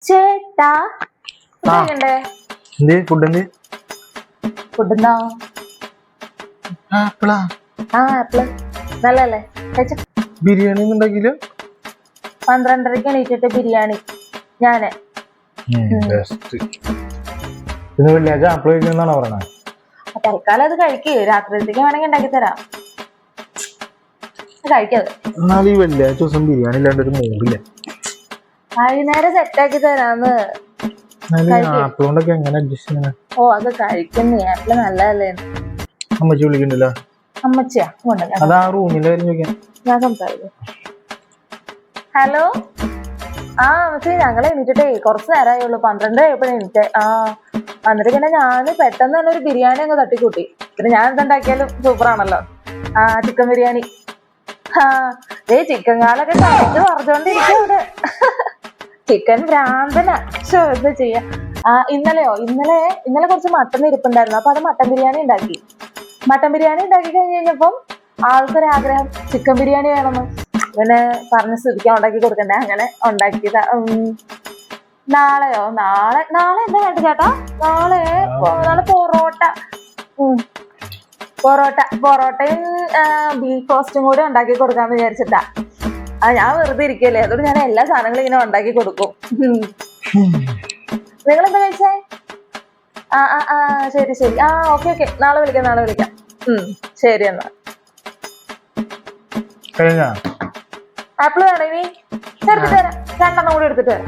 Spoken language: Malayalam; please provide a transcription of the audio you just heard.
ചേട്ടാ ഫുഡ് ഫുഡെന്നോ ആപ്പിളാ ആപ്പിള് നല്ലല്ലേ കഴിച്ച ബിരിയാണി ഒന്നും ഉണ്ടാക്കിയില്ല 12:30 എണീറ്റിട്ട് ബിരിയാണി ഞാന് ഇന്ന് വെള്ളിയാഴ്ച ആപ്പിൾ കഴിക്കുന്നാണോ പറഞ്ഞത് തൽക്കാലം അത് കഴിക്ക് രാത്രിയിലേക്ക് വേണമെങ്കിൽ ഉണ്ടാക്കി തരാം കഴിക്കത് എന്നാൽ ഈ വെള്ളിയാഴ്ച ദിവസം ബിരിയാണി ഇല്ലാണ്ട് ഒരു മൂടില്ല വൈകുന്നേരം സെറ്റാക്കി തരാന്ന് ആപ്പിൾ കൊണ്ടൊക്കെ എങ്ങനെ അഡ്ജസ്റ്റ് ചെയ്യണേ ഓ അത് കഴിക്കുന്നേ ആപ്പിള് നല്ലതല്ലേ അമ്മച്ചി വിളിക്കണ്ടല്ലോ അമ്മച്ചിയാ അതാ റൂമിന്റെ കാര്യം ചോദിക്കാൻ ഞാൻ സംസാരിക്കും ഹലോ ആ അമ്മച്ചി ഞങ്ങളെ എണീറ്റിട്ടേ കുറച്ച് നേരമായുള്ളൂ 12 ആയപ്പോഴേ എണീറ്റേ എന്നിട്ട് പിന്നെ ഞാന് പെട്ടെന്ന് തന്നെ ഒരു ബിരിയാണി അങ്ങ് തട്ടിക്കൂട്ടി പിന്നെ ഞാൻ എന്തുണ്ടാക്കിയാലും സൂപ്പറാണല്ലോ ചിക്കൻ ബിരിയാണി ചിക്കൻ കാലൊക്കെ കഴിച്ച് പറഞ്ഞോണ്ടിരിക്കും ഇവിടെ ചിക്കൻ ഭ്രാന്തനാ എന്താ ചെയ്യാ ഇന്നലെ കുറച്ച് മട്ടൻ ഇരിപ്പുണ്ടായിരുന്നു അപ്പൊ അത് മട്ടൻ ബിരിയാണി ഉണ്ടാക്കി കഴിഞ്ഞ് കഴിഞ്ഞപ്പം ആൾക്കൊരാഗ്രഹം ചിക്കൻ ബിരിയാണി വേണമെന്ന് പിന്നെ പറഞ്ഞ് സ്ഥിതിക്കാൻ ഉണ്ടാക്കി കൊടുക്കണ്ടേ അങ്ങനെ ഉണ്ടാക്കിയതാ നാളെയോ നാളെ എന്താ വേണ്ട ചേട്ടാ നാളെ പൊറോട്ടയും ബീഫ് റോസ്റ്റും കൂടി ഉണ്ടാക്കി കൊടുക്കാന്ന് വിചാരിച്ചിട്ടാ ഞാൻ വെറുതെ ഇരിക്കല്ലേ അതുകൊണ്ട് ഞാൻ എല്ലാ സാധനങ്ങളും ഇങ്ങനെ ഉണ്ടാക്കി കൊടുക്കും നിങ്ങൾ എന്താ കഴിച്ചേ ശരി ഓക്കെ നാളെ വിളിക്കാം ശരി എന്നാ ആപ്പിൾ വേണോ ഇനി ചേർത്തിട്ട് തരാം 2 എണ്ണം കൂടി എടുത്തിട്ട് വരാം